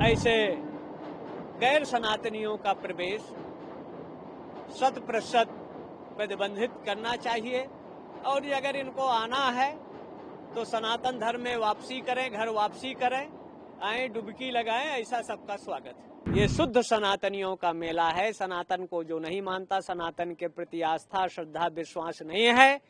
ऐसे गैर सनातनियों का प्रवेश 100% प्रतिबंधित करना चाहिए और अगर इनको आना है तो सनातन धर्म में वापसी करें, घर वापसी करें, आए डुबकी लगाएं, ऐसा सबका स्वागत है। ये शुद्ध सनातनियों का मेला है। सनातन को जो नहीं मानता, सनातन के प्रति आस्था, श्रद्धा, विश्वास नहीं है,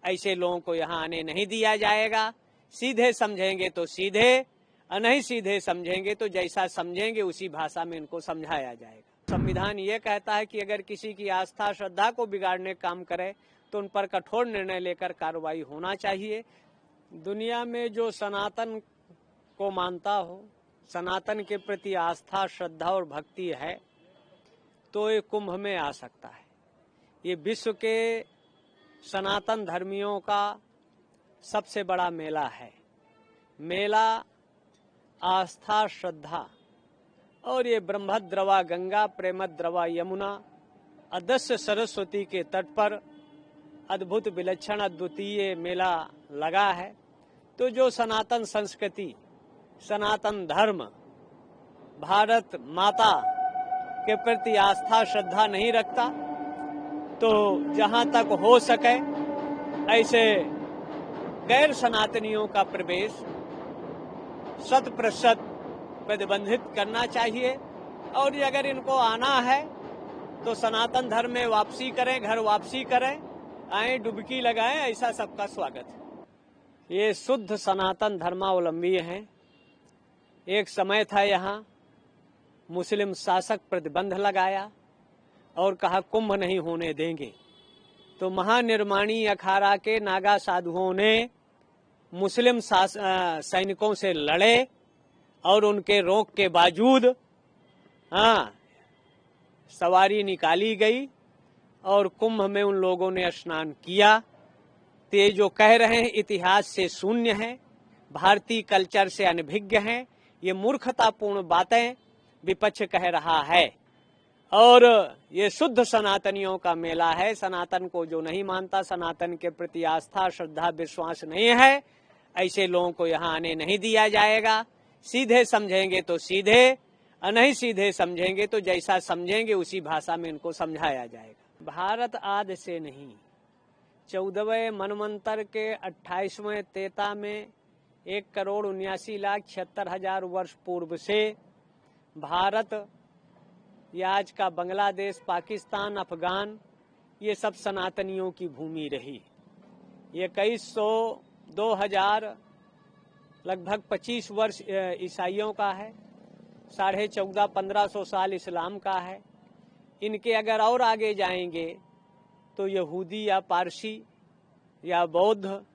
ऐसे लोगों को यहाँ आने नहीं दिया जाएगा। सीधे समझेंगे तो सीधे, नहीं सीधे समझेंगे तो जैसा समझेंगे उसी भाषा में इनको समझाया जाएगा। संविधान ये कहता है कि अगर किसी की आस्था, श्रद्धा को बिगाड़ने का काम करे तो उन पर कठोर निर्णय लेकर कार्रवाई होना चाहिए। दुनिया में जो सनातन को मानता हो, सनातन के प्रति आस्था, श्रद्धा और भक्ति है, तो ये कुंभ में आ सकता है। ये विश्व के सनातन धर्मियों का सबसे बड़ा मेला है। मेला आस्था, श्रद्धा और ये ब्रह्मद्रवा गंगा, प्रेमद्रवा यमुना, अदृश्य सरस्वती के तट पर अद्भुत, विलक्षण, अद्वितीय मेला लगा है। तो जो सनातन संस्कृति, सनातन धर्म, भारत माता के प्रति आस्था, श्रद्धा नहीं रखता, तो जहां तक हो सके ऐसे गैर सनातनियों का प्रवेश 100% प्रतिबंधित करना चाहिए और अगर इनको आना है तो सनातन धर्म में वापसी करें, घर वापसी करें, आए डुबकी लगाएं, ऐसा सबका स्वागत है। ये शुद्ध सनातन धर्मावलंबी हैं। एक समय था यहाँ मुस्लिम शासक प्रतिबंध लगाया और कहा कुंभ नहीं होने देंगे, तो महानिर्माणी अखाड़ा के नागा साधुओं ने मुस्लिम सैनिकों से लड़े और उनके रोक के बावजूद सवारी निकाली गई और कुंभ में उन लोगों ने स्नान किया। तो ये जो कह रहे हैं इतिहास से शून्य है, भारतीय कल्चर से अनभिज्ञ हैं, ये मूर्खतापूर्ण बातें विपक्ष कह रहा है। और ये शुद्ध सनातनियों का मेला है। सनातन को जो नहीं मानता, सनातन के प्रति आस्था, श्रद्धा, विश्वास नहीं है, ऐसे लोगों को यहाँ आने नहीं दिया जाएगा। सीधे समझेंगे तो सीधे, नहीं सीधे समझेंगे तो जैसा समझेंगे उसी भाषा में इनको समझाया जाएगा। भारत आदि से नहीं, 14वें मनवंतर के 28वें तेता में 1,79,76,000 वर्ष पूर्व से भारत या आज का बांग्लादेश, पाकिस्तान, अफगान, ये सब सनातनियों की भूमि रही। ये 2100, 2000, लगभग 25 वर्ष ईसाइयों का है, 1450-1500 साल इस्लाम का है। इनके अगर और आगे जाएंगे तो यहूदी या पारसी या बौद्ध,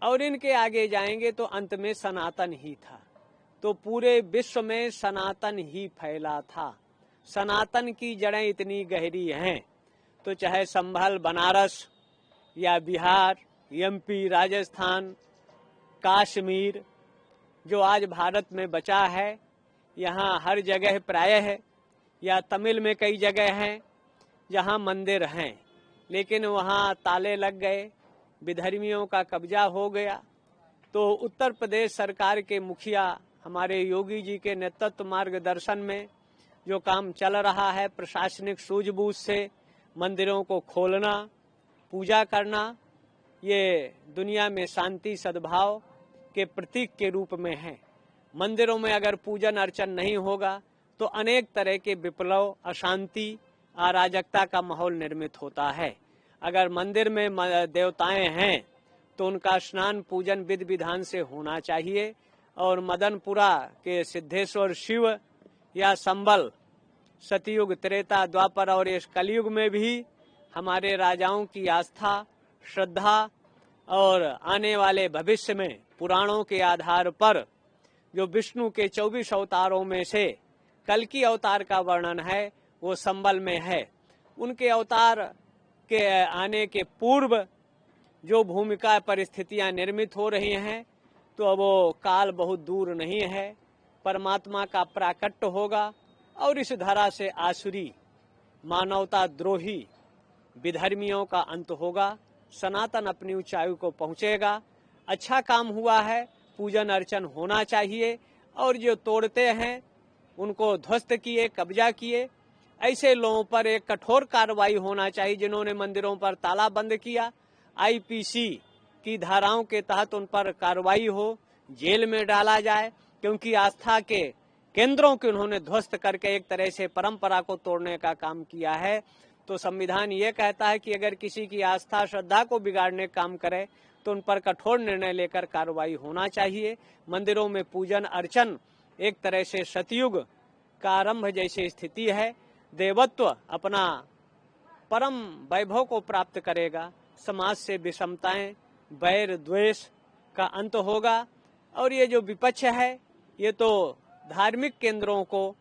और इनके आगे जाएंगे तो अंत में सनातन ही था। तो पूरे विश्व में सनातन ही फैला था। सनातन की जड़ें इतनी गहरी हैं, तो चाहे संभल, बनारस या बिहार, एमपी, राजस्थान, कश्मीर, जो आज भारत में बचा है, यहाँ हर जगह प्रायः है, या तमिल में कई जगह हैं जहाँ मंदिर हैं, लेकिन वहाँ ताले लग गए, विधर्मियों का कब्जा हो गया। तो उत्तर प्रदेश सरकार के मुखिया हमारे योगी जी के नेतृत्व मार्गदर्शन में जो काम चल रहा है, प्रशासनिक सूझबूझ से मंदिरों को खोलना, पूजा करना, ये दुनिया में शांति, सद्भाव के प्रतीक के रूप में है। मंदिरों में अगर पूजन अर्चन नहीं होगा तो अनेक तरह के विप्लव, अशांति, अराजकता का माहौल निर्मित होता है। अगर मंदिर में देवताएं हैं तो उनका स्नान, पूजन विधि विधान से होना चाहिए। और मदनपुरा के सिद्धेश्वर शिव या संबल, सतयुग, त्रेता, द्वापर और इस कलयुग में भी हमारे राजाओं की आस्था, श्रद्धा और आने वाले भविष्य में पुराणों के आधार पर जो विष्णु के 24 अवतारों में से कल्कि अवतार का वर्णन है, वो संबल में है। उनके अवतार के आने के पूर्व जो भूमिका परिस्थितियां निर्मित हो रही हैं, तो अब वो काल बहुत दूर नहीं है, परमात्मा का प्राकट्य होगा और इस धरा से आसुरी, मानवता द्रोही विधर्मियों का अंत होगा। सनातन अपनी ऊंचाई को पहुंचेगा। अच्छा काम हुआ है, पूजन अर्चन होना चाहिए। और जो तोड़ते हैं उनको ध्वस्त किए, कब्जा किए। ऐसे लोगों पर एक कठोर कार्रवाई होना चाहिए। जिन्होंने मंदिरों पर ताला बंद किया, आईपीसी की धाराओं के तहत उन पर कार्रवाई हो, जेल में डाला जाए, क्योंकि आस्था के केंद्रों को उन्होंने ध्वस्त करके एक तरह से परंपरा को तोड़ने का काम किया है। तो संविधान ये कहता है कि अगर किसी की आस्था श्रद्धा को बिगाड़ने का काम करे तो उन पर कठोर निर्णय लेकर कार्रवाई होना चाहिए। मंदिरों में पूजन अर्चन एक तरह से सतयुग का आरंभ जैसी स्थिति है। देवत्व अपना परम वैभव को प्राप्त करेगा। समाज से विषमताएं, बैर द्वेष का अंत होगा। और ये जो विपक्ष है, ये तो धार्मिक केंद्रों को,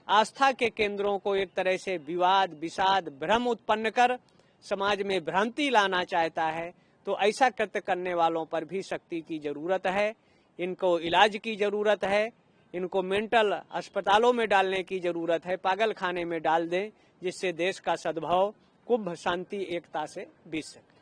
आस्था के केंद्रों को एक तरह से विवाद, विषाद, भ्रम उत्पन्न कर समाज में भ्रांति लाना चाहता है। तो ऐसा कृत्य करने वालों पर भी सख्ती की जरूरत है। इनको इलाज की जरूरत है। इनको मेंटल अस्पतालों में डालने की जरूरत है, पागल खाने में डाल दें, जिससे देश का सद्भाव, कुंभ, शांति, एकता से बीत सके।